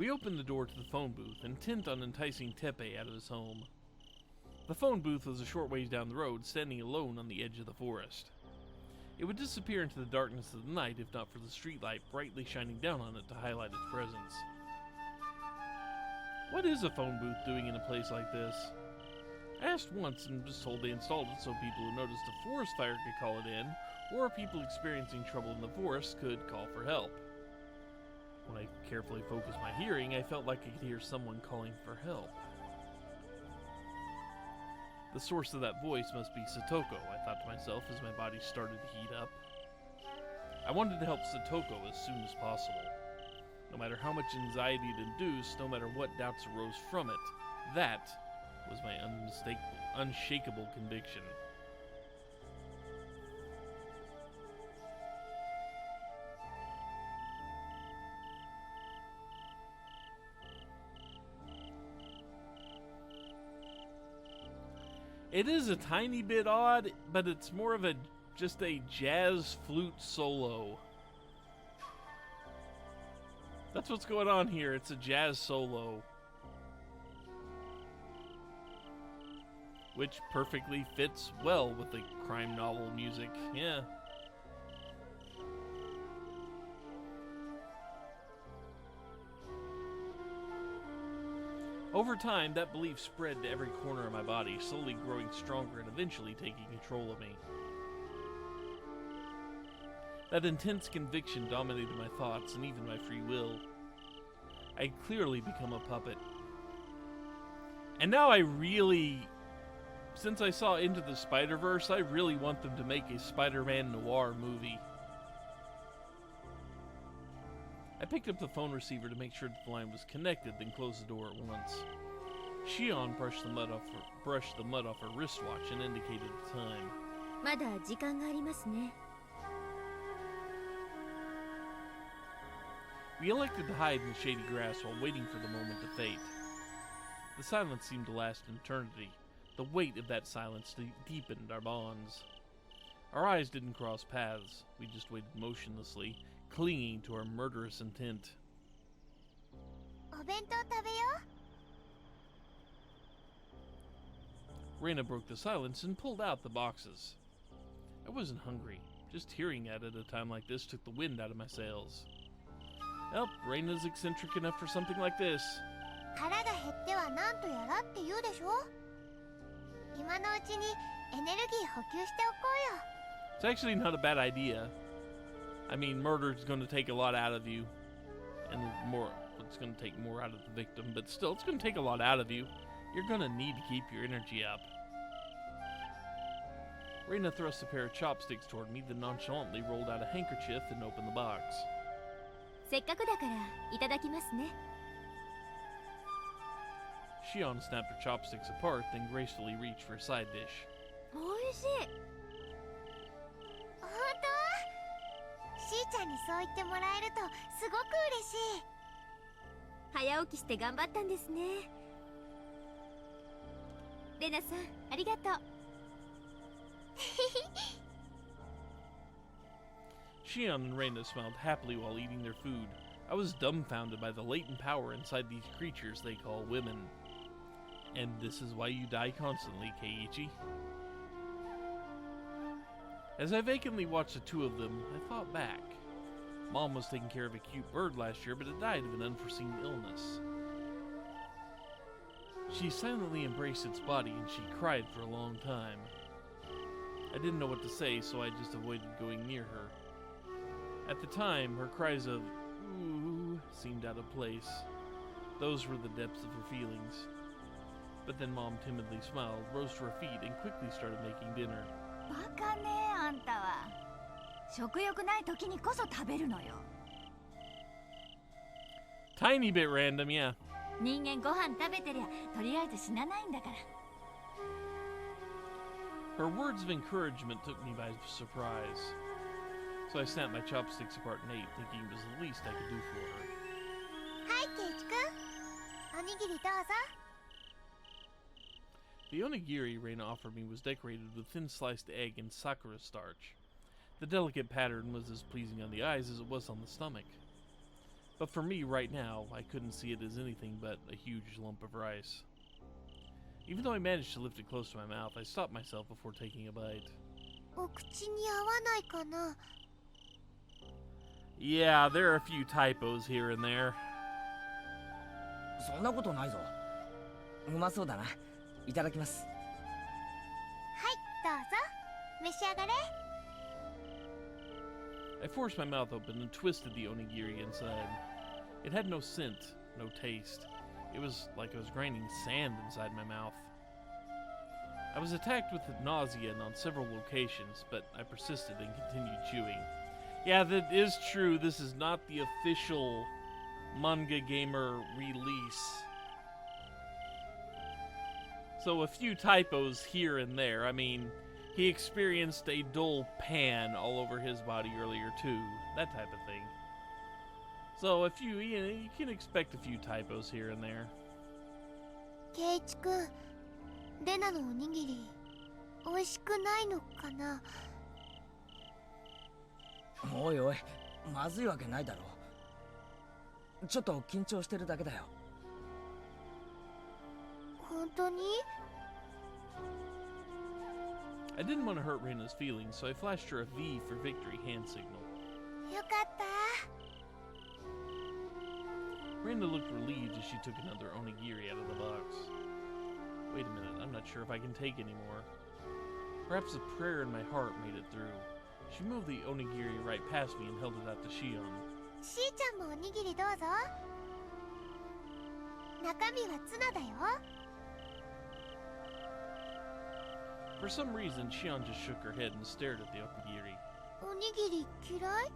We opened the door to the phone booth, intent on enticing Tepe out of his home. The phone booth was a short ways down the road, standing alone on the edge of the forest. It would disappear into the darkness of the night if not for the streetlight brightly shining down on it to highlight its presence. What is a phone booth doing in a place like this? I asked once and was told they installed it so people who noticed a forest fire could call it in, or people experiencing trouble in the forest could call for help. When I carefully focused my hearing, I felt like I could hear someone calling for help. The source of that voice must be Satoko, I thought to myself as my body started to heat up. I wanted to help Satoko as soon as possible. No matter how much anxiety it induced, no matter what doubts arose from it, that was my unshakable conviction. It is a tiny bit odd, but it's more of just a jazz flute solo. That's what's going on here. It's a jazz solo. Which perfectly fits well with the crime novel music. Yeah. Over time, that belief spread to every corner of my body, slowly growing stronger and eventually taking control of me. That intense conviction dominated my thoughts and even my free will. I had clearly become a puppet. And now since I saw Into the Spider-Verse, I really want them to make a Spider-Man noir movie. I picked up the phone receiver to make sure that the line was connected, then closed the door at once. Shion brushed the mud off her wristwatch and indicated the time. まだ時間がありますね。 We elected to hide in the shady grass while waiting for the moment to fade. The silence seemed to last an eternity. The weight of that silence deepened our bonds. Our eyes didn't cross paths. We just waited motionlessly, clinging to our murderous intent. お弁当食べよう。 Reina broke the silence and pulled out the boxes. I wasn't hungry. Just hearing that at a time like this took the wind out of my sails. Well, Reina's eccentric enough for something like this. 腹が減ってはなんとやらって言うでしょ。今のうちにエネルギー補給しておこうよ。 It's actually not a bad idea. I mean, murder is going to take a lot out of you. And it's going to take more out of the victim, but still, it's going to take a lot out of you. You're going to need to keep your energy up. Reina thrust a pair of chopsticks toward me, then nonchalantly rolled out a handkerchief and opened the box. せっかくだからいただきますね。 Shion snapped her chopsticks apart, then gracefully reached for a side dish. おいしい。本当？しーちゃんにそう言ってもらえるとすごく嬉しい。早起きして頑張ったんですね。レナさん、ありがとう。Shion and Reina smiled happily while eating their food. I was dumbfounded by the latent power inside these creatures they call women. And this is why you die constantly, Keiichi. As I vacantly watched the two of them, I thought back. Mom was taking care of a cute bird last year, but it died of an unforeseen illness. She silently embraced its body and she cried for a long time. I didn't know what to say, so I just avoided going near her. At the time, her cries of "ooh" seemed out of place. Those were the depths of her feelings. But then Mom timidly smiled, rose to her feet, and quickly started making dinner. バカね、あんたは。食欲ない時にこそ食べるのよ。Tiny bit random, yeah. 人間ご飯食べてりゃ、とりあえず死なないんだから。Her words of encouragement took me by surprise. So I snapped my chopsticks apart and ate, thinking it was the least I could do for her. はい、ケイチくん。おにぎりどうぞ。 The onigiri Reina offered me was decorated with thin sliced egg and sakura starch. The delicate pattern was as pleasing on the eyes as it was on the stomach. But for me right now, I couldn't see it as anything but a huge lump of rice. Even though I managed to lift it close to my mouth, I stopped myself before taking a bite. お口に合わないかな。 Yeah, there are a few typos here and there. そんなことないぞ。うまそうだな。いただきます。はい、どうぞ。召し上がれ。 I forced my mouth open and twisted the onigiri inside. It had no scent, no taste. It was like I was grinding sand inside my mouth. I was attacked with nausea on several locations, but I persisted and continued chewing. Yeah, that is true. This is not the official Manga Gamer release. So a few typos here and there. I mean, he experienced a dull pan all over his body earlier too. That type of thing. So a few, you can expect a few typos here and there. ケイチ君、レナのおにぎり、美味しくないのかな。おいおい、まずいわけないだろう。ちょっと緊張してるだけだよ。本当に？ I didn't want to hurt Reina's feelings, so I flashed her a V for victory hand signal. よかった。 Reina looked relieved as she took another onigiri out of the box. Wait a minute, I'm not sure if I can take any more. Perhaps the prayer in my heart made it through. She moved the onigiri right past me and held it out to Shion. しーちゃんもおにぎりどうぞ。中身はツナだよ。 For some reason, Shion just shook her head and stared at the onigiri. おにぎり嫌い？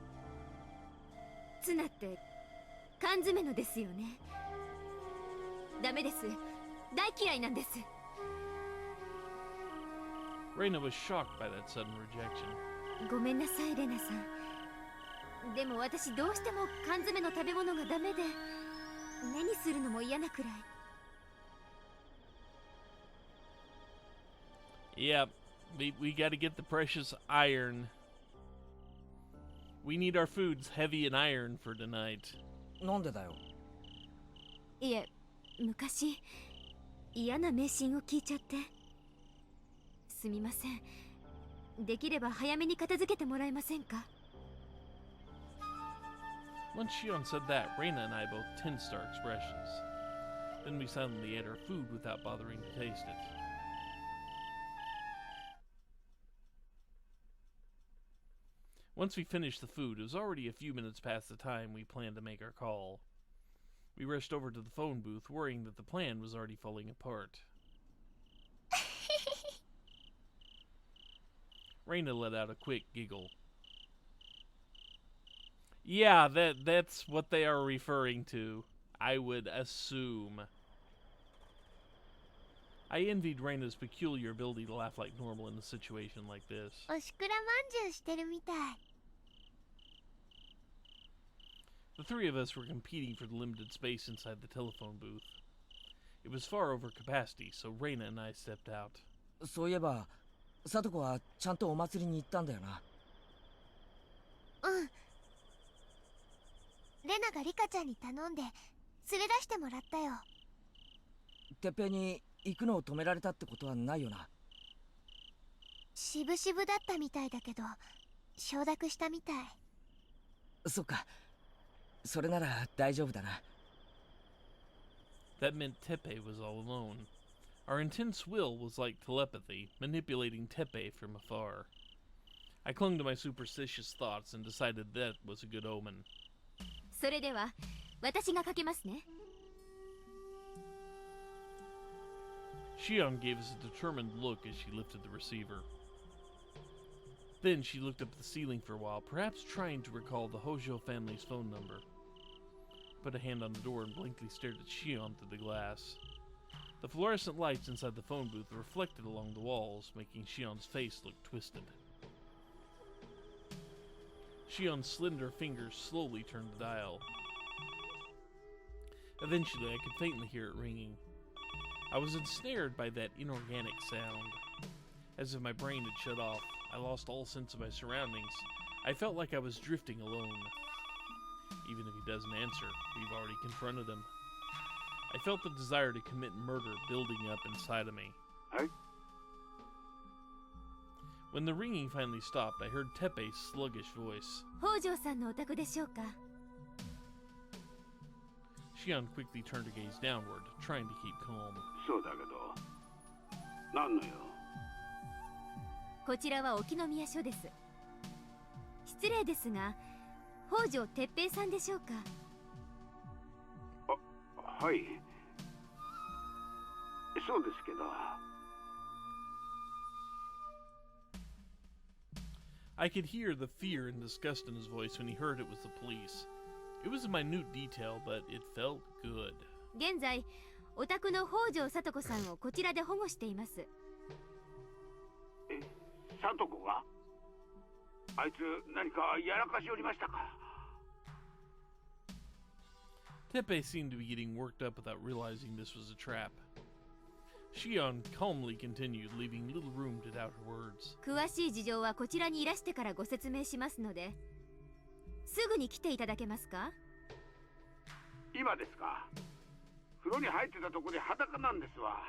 ツナって缶詰のですよね。ダメです。大嫌いなんです。 Reina was shocked by that sudden rejection. ごめんなさい、レナさん。でも私どうしても缶詰の食べ物がダメで、目にするのも嫌なくらい。Yeah, we gotta get the precious iron. We need our foods heavy in iron for tonight. なんでだよ。いえ、昔嫌な迷信を聞いちゃって。すみません。できれば早めに片付けてもらえませんか？ Once Shion said that, Reina and I both tensed our expressions. Then we silently ate our food without bothering to taste it. Once we finished the food, it was already a few minutes past the time we planned to make our call. We rushed over to the phone booth, worrying that the plan was already falling apart. Reina let out a quick giggle. Yeah, that's what they are referring to, I would assume. I envied Reina's peculiar ability to laugh like normal in a situation like this. おしくらまんじゅうしてるみたい。 The three of us were competing for the limited space inside the telephone booth. It was far over capacity, so Reina and I stepped out. そういえば、サトコはちゃんとお祭りに行ったんだよな。うん。レナがリカちゃんに頼んで連れ出してもらったよ。てっぺいに行くのを止められたってことはないよな。しぶしぶだったみたいだけど、承諾したみたい。そっか。それなら大丈夫だな。That meant Teppei was all alone. Our intense will was like telepathy, manipulating Teppei from afar. I clung to my superstitious thoughts and decided that was a good omen. それでは私がかけますね。 Shion gave us a determined look as she lifted the receiver. Then she looked up at the ceiling for a while, perhaps trying to recall the Hojo family's phone number. Put a hand on the door and blankly stared at Shion through the glass. The fluorescent lights inside the phone booth reflected along the walls, making Shion's face look twisted. Shion's slender fingers slowly turned the dial. Eventually, I could faintly hear it ringing. I was ensnared by that inorganic sound. As if my brain had shut off, I lost all sense of my surroundings. I felt like I was drifting alone. Even if he doesn't answer, we've already confronted him. I felt the desire to commit murder building up inside of me. Hey? When the ringing finally stopped, I heard Teppei's sluggish voice. 北条さんのお宅でしょうか。 Shion quickly turned to gaze downward, trying to keep calm. そうだけど。何のよ。こちらは沖宮署です。失礼ですが、北条哲平さんでしょうか。はい。そうですけど。I could hear the fear and disgust in his voice when he heard it was the police. It was a minute detail, but it felt good. 現在、お宅の北条聡子さんをこちらで保護しています。さとこがあいつ何かやらかしおりましたか。Teppei seemed to be getting worked up without realizing this was a trap. Shion calmly continued, leaving little room to doubt her words. 詳しい事情はこちらにいらしてからご説明しますので、すぐに来ていただけますか。今ですか。風呂に入ってたとこで裸なんですわ。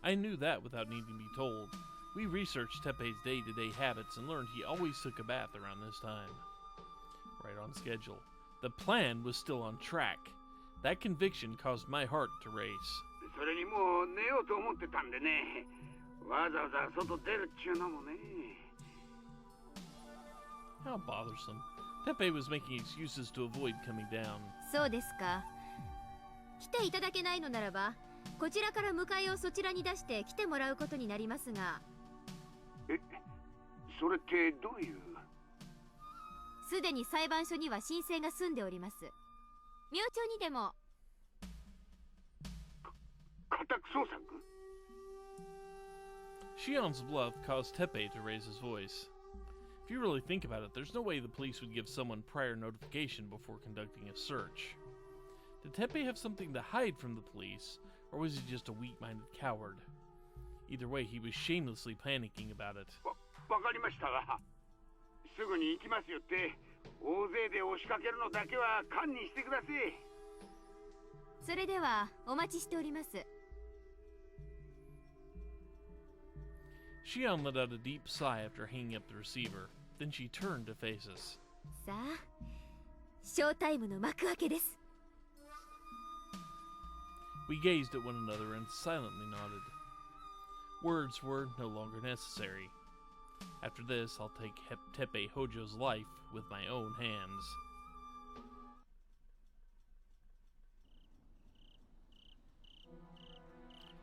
I knew that without needing to be told. We researched Teppei's day-to-day habits and learned he always took a bath around this time. Right on schedule. The plan was still on track. That conviction caused my heart to race. それにもう寝ようと思ってたんでね。わざわざ外出るっちゅうのもね。How bothersome. Teppei was making excuses to avoid coming down. そうですか。来ていただけないのならば、こちらから迎えをそちらに出して来てもらうことになりますが。それってどういう。すでに裁判所には申請が済んでおります。明朝にでも。家宅捜索。Shion's bluff caused Teppei to raise his voice. If you really think about it, there's no way the police would give someone prior notification before conducting a search. Did Teppei have something to hide from the police, or was he just a weak-minded coward? Either way, he was shamelessly panicking about it. わかりましたわ。すぐに行きますよって。大勢で押しかけるのだけは堪忍してください。それではお待ちしております。Shion let out a deep sigh after hanging up the receiver. Then she turned to face us. さあ、ショータイムの幕開けです。We gazed at one another and silently nodded. Words were no longer necessary. After this, I'll take Teppei Hojo's life with my own hands.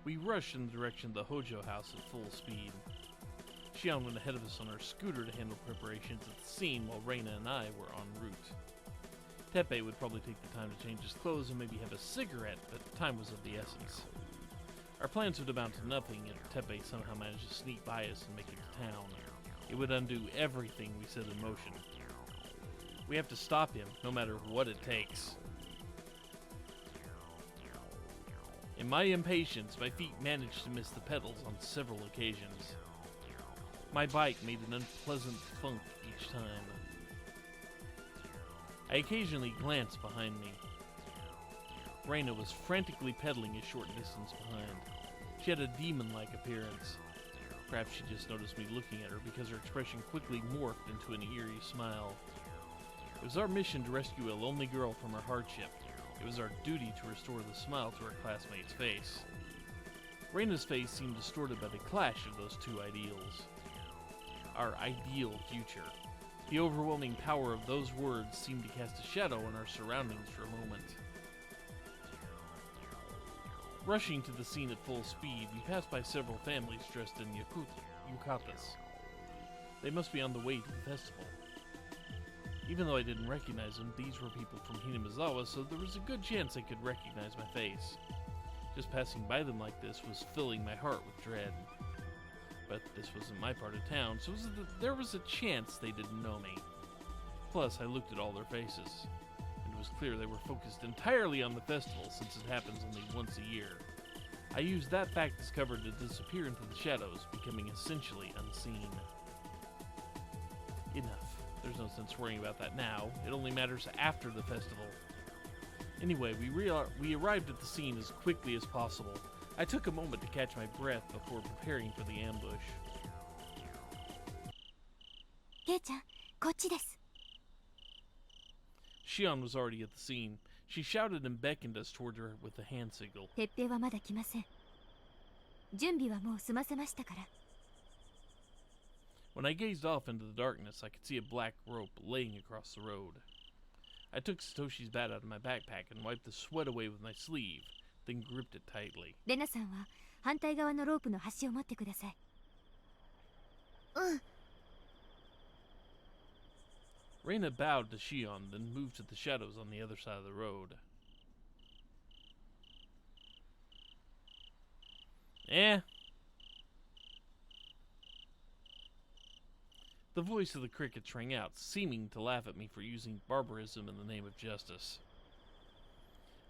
We rushed in the direction of the Hojo house at full speed. Shion went ahead of us on her scooter to handle preparations at the scene while Reina and I were en route. Teppei would probably take the time to change his clothes and maybe have a cigarette, but time was of the essence. Our plans would amount to nothing if Teppei somehow managed to sneak by us and make it to town. It would undo everything we set in motion. We have to stop him, no matter what it takes. In my impatience, my feet managed to miss the pedals on several occasions. My bike made an unpleasant thunk each time. I occasionally glanced behind me. Reina was frantically pedaling a short distance behind. She had a demon-like appearance. Perhaps she just noticed me looking at her because her expression quickly morphed into an eerie smile. It was our mission to rescue a lonely girl from her hardship. It was our duty to restore the smile to her classmate's face. Reina's face seemed distorted by the clash of those two ideals. Our ideal future. The overwhelming power of those words seemed to cast a shadow on our surroundings for a moment. Rushing to the scene at full speed, we passed by several families dressed in yukatas. They must be on the way to the festival. Even though I didn't recognize them, these were people from Hinamizawa, so there was a good chance I could recognize my face. Just passing by them like this was filling my heart with dread. But this wasn't my part of town, so there was a chance they didn't know me. Plus, I looked at all their faces, and it was clear they were focused entirely on the festival since it happens only once a year. I used that fact as cover to disappear into the shadows, becoming essentially unseen. Enough. There's no sense worrying about that now. It only matters after the festival. Anyway, we arrived at the scene as quickly as possible. I took a moment to catch my breath before preparing for the ambush. ケイちゃん、こっちです。 Shion was already at the scene. She shouted and beckoned us toward her with a hand signal. 鉄平はまだ来ません。準備はもう済ませましたから。 When I gazed off into the darkness, I could see a black rope laying across the road. I took Satoshi's bat out of my backpack and wiped the sweat away with my sleeve, then gripped it tightly. レナさんは反対側のロープの端を持ってください。うん。 Reina bowed to Shion, then moved to the shadows on the other side of the road. The voice of the crickets rang out, seeming to laugh at me for using barbarism in the name of justice.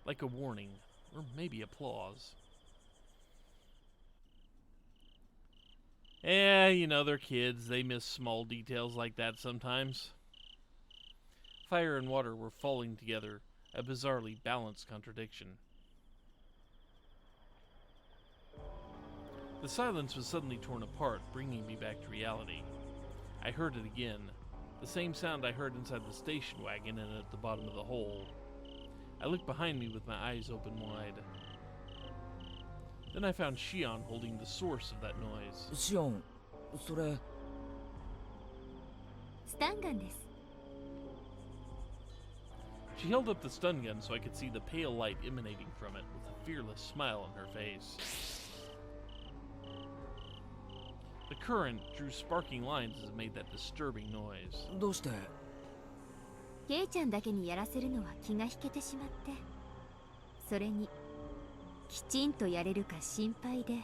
Like a warning, or maybe applause. You know, they're kids. They miss small details like that sometimes. Fire and water were falling together, a bizarrely balanced contradiction. The silence was suddenly torn apart, bringing me back to reality. I heard it again, the same sound I heard inside the station wagon and at the bottom of the hole. I looked behind me with my eyes open wide. Then I found Shion holding the source of that noise. Shion, それ... スタンガンです。 She held up the stun gun so I could see the pale light emanating from it, with a fearless smile on her face. The current drew sparking lines as it made that disturbing noise. どうして? ケイちゃんだけにやらせるのは気が引けてしまって。それに、きちんとやれるか心配で。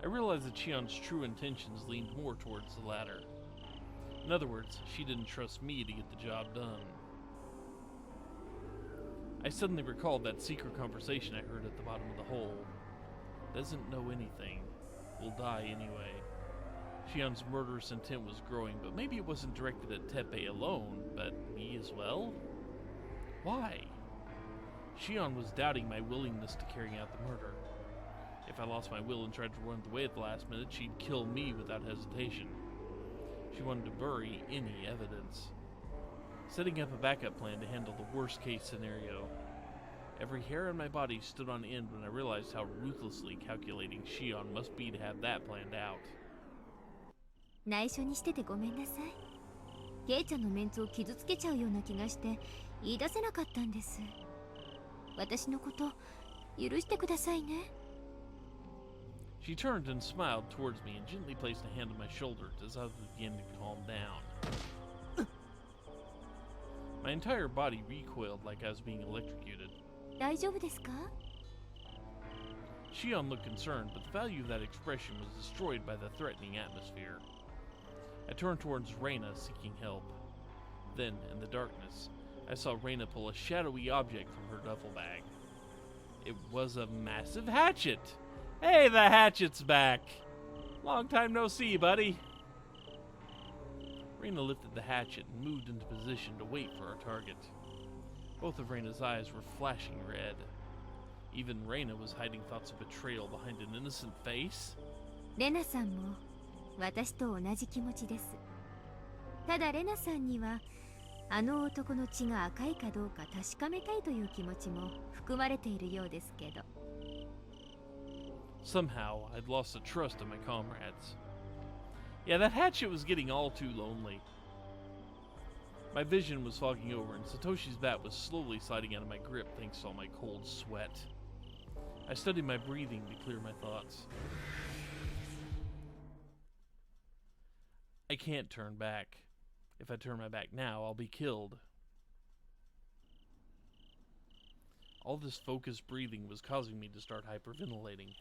I realized that Chion's true intentions leaned more towards the latter. In other words, she didn't trust me to get the job done. I suddenly recalled that secret conversation I heard at the bottom of the hole. Doesn't know anything. Will die anyway. Shion's murderous intent was growing, but maybe it wasn't directed at Teppei alone, but me as well? Why? Shion was doubting my willingness to carry out the murder. If I lost my will and tried to run away at the last minute, she'd kill me without hesitation. She wanted to bury any evidence. Setting up a backup plan to handle the worst case scenario. Every hair on my body stood on end when I realized how ruthlessly calculating Shion must be to have that planned out. 内緒にしててごめんなさい。ケイちゃんのメンツを傷つけちゃうような気がして言い出せなかったんです。私のこと許してくださいね。 She turned and smiled towards me and gently placed a hand on my shoulder as I began to calm down. My entire body recoiled like I was being electrocuted. 大丈夫ですか? Shion looked concerned, but the value of that expression was destroyed by the threatening atmosphere. I turned towards Reina, seeking help. Then, in the darkness, I saw Reina pull a shadowy object from her duffel bag. It was a massive hatchet! Hey, the hatchet's back! Long time no see, buddy! Reina lifted the hatchet and moved into position to wait for our target. Both of Reina's eyes were flashing red. Even Reina was hiding thoughts of betrayal behind an innocent face. レナさんも私と同じ気持ちです。ただレナさんにはあの男の血が赤いかどうか確かめたいという気持ちも含まれているようですけど。Somehow, I'd lost the trust of my comrades. Yeah, that hatchet was getting all too lonely. My vision was fogging over, and Satoshi's bat was slowly sliding out of my grip thanks to all my cold sweat. I studied my breathing to clear my thoughts. I can't turn back. If I turn my back now, I'll be killed. All this focused breathing was causing me to start hyperventilating.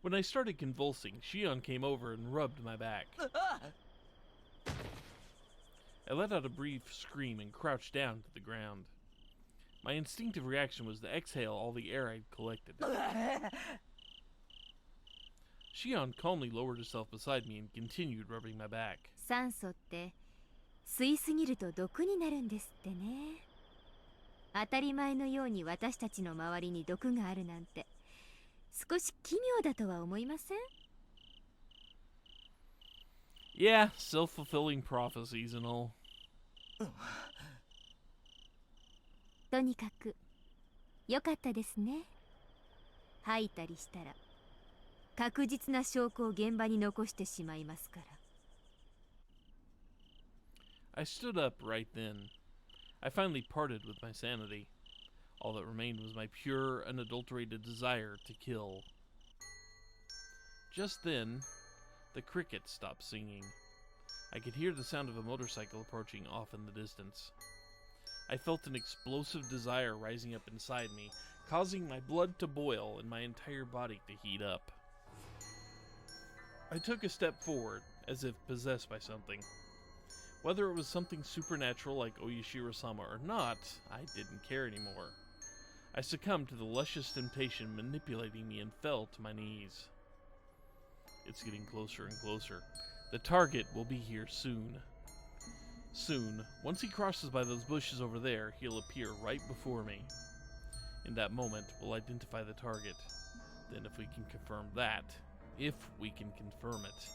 When I started convulsing, Shion came over and rubbed my back. I let out a brief scream and crouched down to the ground. My instinctive reaction was to exhale all the air I'd collected. Shion calmly lowered herself beside me and continued rubbing my back. 酸素って吸いすぎると毒になるんですってね。当たり前のように私たちの周りに毒があるなんて少し奇妙だとは思いません？ Yeah, self-fulfilling prophecies and all. とにかく良かったですね。吐いたりしたら確実な証拠を現場に残してしまいますから。I stood up right then. I finally parted with my sanity. All that remained was my pure, unadulterated desire to kill. Just then, the crickets stopped singing. I could hear the sound of a motorcycle approaching off in the distance. I felt an explosive desire rising up inside me, causing my blood to boil and my entire body to heat up. I took a step forward, as if possessed by something. Whether it was something supernatural like Oyashiro-sama or not, I didn't care anymore. I succumbed to the luscious temptation manipulating me and fell to my knees. It's getting closer and closer. The target will be here soon. Soon, once he crosses by those bushes over there, he'll appear right before me. In that moment, we'll identify the target. Then if we can confirm that, if we can confirm it.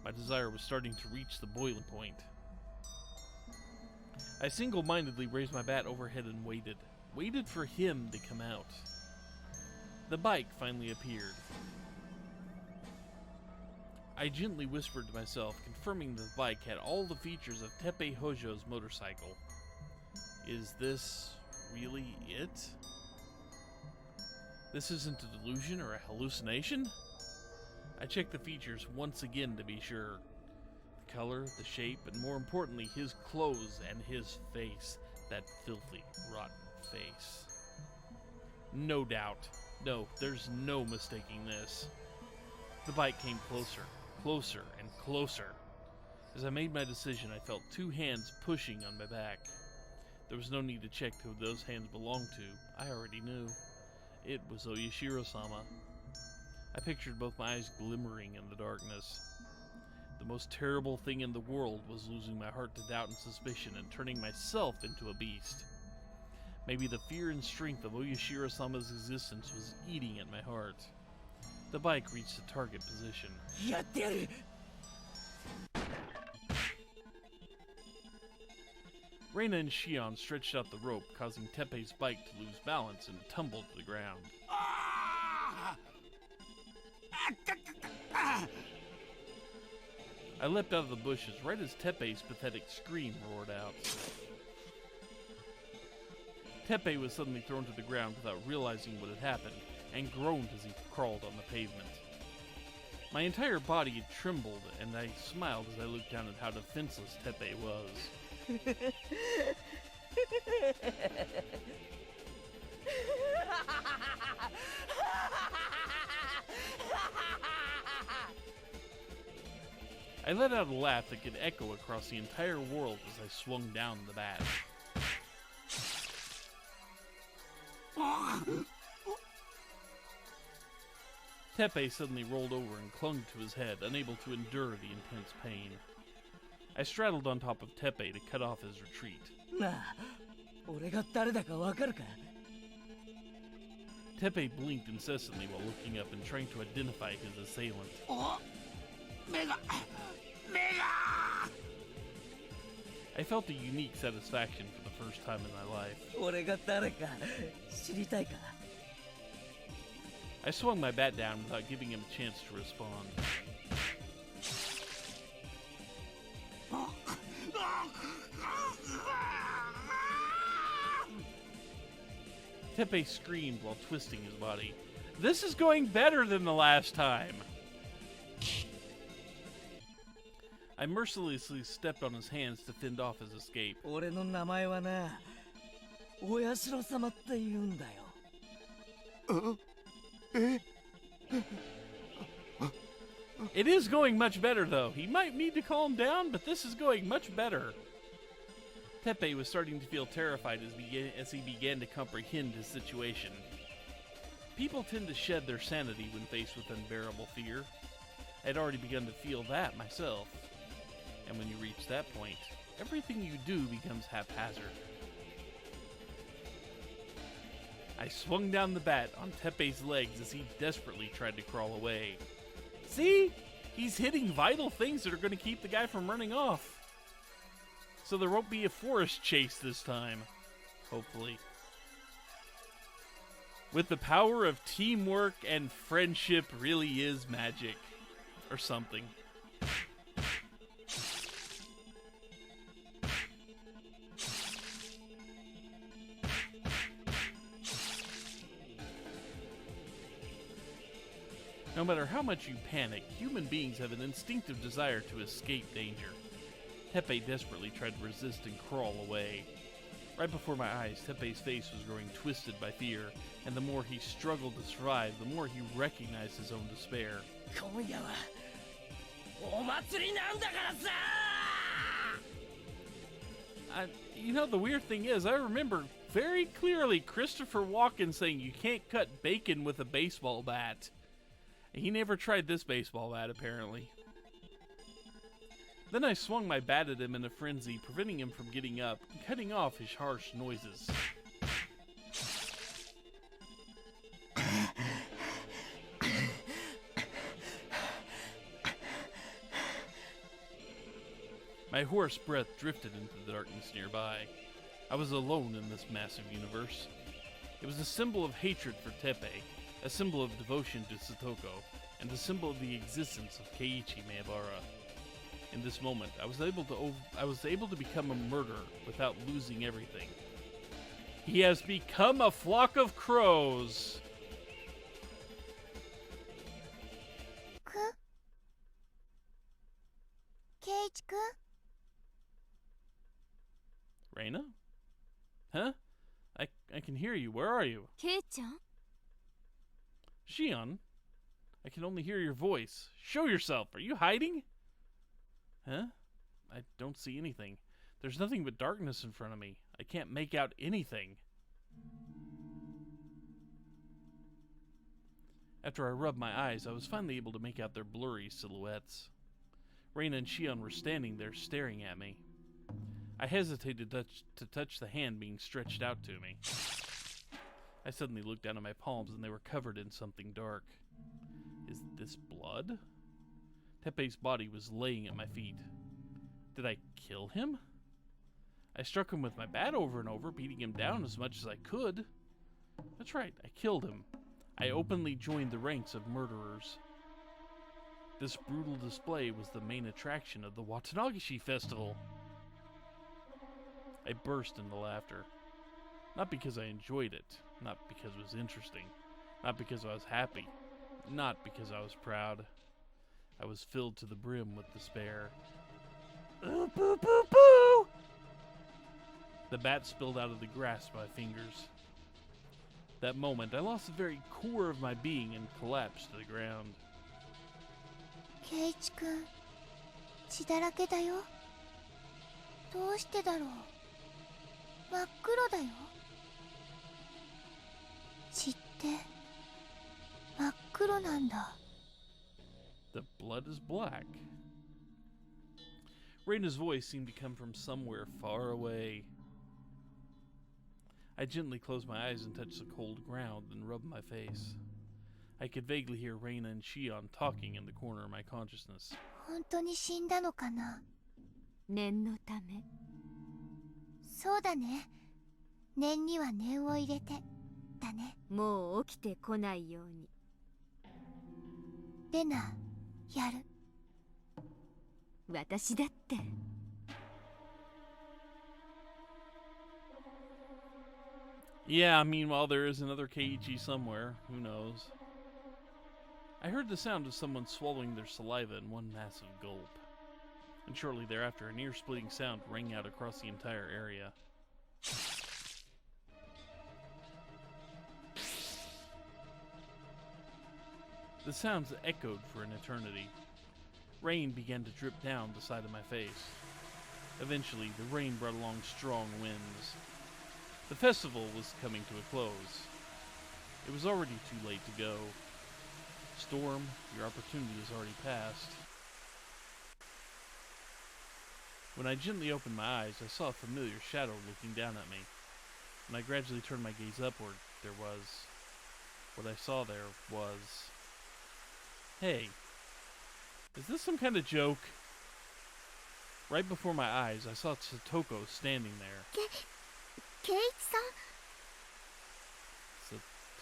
My desire was starting to reach the boiling point. I single-mindedly raised my bat overhead and waited for him to come out. The bike finally appeared. I gently whispered to myself, confirming the bike had all the features of Teppei Hojo's motorcycle. Is this really it? This isn't a delusion or a hallucination? I checked the features once again to be sure. The color, the shape, and more importantly, his clothes and his face. That filthy, rotten face. No doubt. No, there's no mistaking this. The bike came closer, closer, and closer. As I made my decision, I felt two hands pushing on my back. There was no need to check who those hands belonged to. I already knew. It was Oyashiro-sama. I pictured both my eyes glimmering in the darkness. The most terrible thing in the world was losing my heart to doubt and suspicion and turning myself into a beast. Maybe the fear and strength of Oyashiro-sama's existence was eating at my heart. The bike reached the target position. Reina and Shion stretched out the rope, causing Teppei's bike to lose balance and tumble to the ground. I leapt out of the bushes right as Teppei's pathetic scream roared out. Teppei was suddenly thrown to the ground without realizing what had happened, and groaned as he crawled on the pavement. My entire body had trembled, and I smiled as I looked down at how defenseless Teppei was. I let out a laugh that could echo across the entire world as I swung down the bat. Teppei suddenly rolled over and clung to his head, unable to endure the intense pain. I straddled on top of Teppei to cut off his retreat. Teppei blinked incessantly while looking up and trying to identify his assailant. I felt a unique satisfaction for the first time in my life. I swung my bat down without giving him a chance to respond. Teppei screamed while twisting his body. This is going better than the last time! I mercilessly stepped on his hands to fend off his escape. It is going much better, though. He might need to calm down, but this is going much better. Teppei was starting to feel terrified as he began to comprehend his situation. People tend to shed their sanity when faced with unbearable fear. I had already begun to feel that myself. And when you reach that point, everything you do becomes haphazard. I swung down the bat on Teppei's legs as he desperately tried to crawl away. See? He's hitting vital things that are going to keep the guy from running off. So there won't be a forest chase this time. Hopefully. With the power of teamwork and friendship really is magic. Or something. No matter how much you panic, human beings have an instinctive desire to escape danger. Teppei desperately tried to resist and crawl away. Right before my eyes, Teppei's face was growing twisted by fear, and the more he struggled to survive, the more he recognized his own despair. The weird thing is, I remember very clearly Christopher Walken saying you can't cut bacon with a baseball bat. He never tried this baseball bat, apparently. Then I swung my bat at him in a frenzy, preventing him from getting up and cutting off his harsh noises. My hoarse breath drifted into the darkness nearby. I was alone in this massive universe. It was a symbol of hatred for Teppei, a symbol of devotion to Satoko, and a symbol of the existence of Keiichi Maebara. In this moment, I was able to become a murderer without losing everything. He has become a flock of crows. Keiichi-kun? Reina? Huh? I can hear you. Where are you? Kei-chan? Shion? I can only hear your voice. Show yourself. Are you hiding? Huh? I don't see anything. There's nothing but darkness in front of me. I can't make out anything. After I rubbed my eyes, I was finally able to make out their blurry silhouettes. Reina and Shion were standing there staring at me. I hesitated to touch the hand being stretched out to me. I suddenly looked down at my palms and they were covered in something dark. Is this blood? Teppei's body was laying at my feet. Did I kill him? I struck him with my bat over and over, beating him down as much as I could. That's right, I killed him. I openly joined the ranks of murderers. This brutal display was the main attraction of the Watanagashi Festival. I burst into laughter. Not because I enjoyed it, not because it was interesting, not because I was happy, not because I was proud. I was filled to the brim with despair. Ooh, boo, boo, boo! The bat spilled out of the grasp of my fingers. That moment, I lost the very core of my being and collapsed to the ground. Keiichi-kun, 血だらけだよ。どうしてだろう。真っ黒だよ。血って真っ黒なんだ。The blood is black. Reina's voice seemed to come from somewhere far away. I gently closed my eyes and touched the cold ground and rubbed my face. I could vaguely hear Reina and Shion talking in the corner of my consciousness. 本当に死んだのかな。念のため。そうだね。念には念を入れて。だね。もう起きてこないように。レナ、やる。私だって。Yeah, meanwhile there is another Keiichi somewhere. Who knows? I heard the sound of someone swallowing their saliva in one massive gulp. And shortly thereafter, an ear-splitting sound rang out across the entire area. The sounds echoed for an eternity. Rain began to drip down the side of my face. Eventually, the rain brought along strong winds. The festival was coming to a close. It was already too late to go. Storm, your opportunity is already past. When I gently opened my eyes, I saw a familiar shadow looking down at me. When I gradually turned my gaze upward, what I saw there was... Hey, is this some kind of joke? Right before my eyes, I saw Satoko standing there. ケイイチさ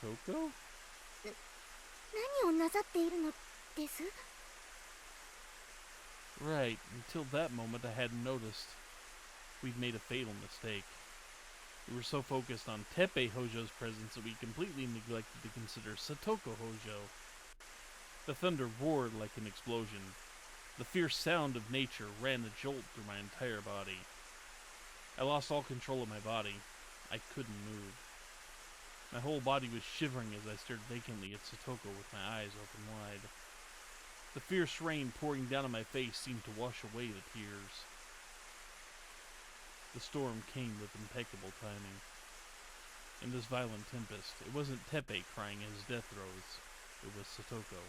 ん Satoko? 何をなさっているのです Right, until that moment I hadn't noticed. We'd made a fatal mistake. We were so focused on Teppei Hojo's presence that we completely neglected to consider Satoko Hojo. The thunder roared like an explosion. The fierce sound of nature ran a jolt through my entire body. I lost all control of my body. I couldn't move. My whole body was shivering as I stared vacantly at Satoko with my eyes open wide. The fierce rain pouring down on my face seemed to wash away the tears. The storm came with impeccable timing. In this violent tempest, it wasn't Teppei crying his death throes. It was Satoko.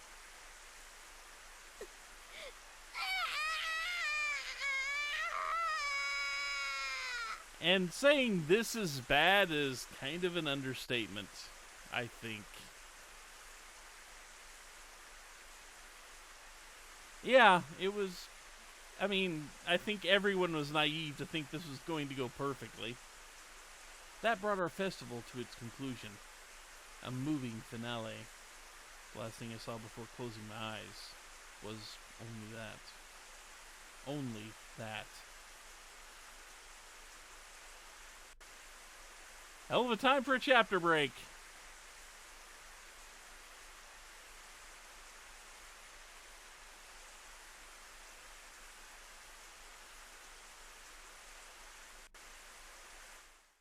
And saying this is bad is kind of an understatement, I think. Yeah, it was... I mean, I think everyone was naive to think this was going to go perfectly. That brought our festival to its conclusion. A moving finale. The last thing I saw before closing my eyes was only that. Only that. Hell of a time for a chapter break.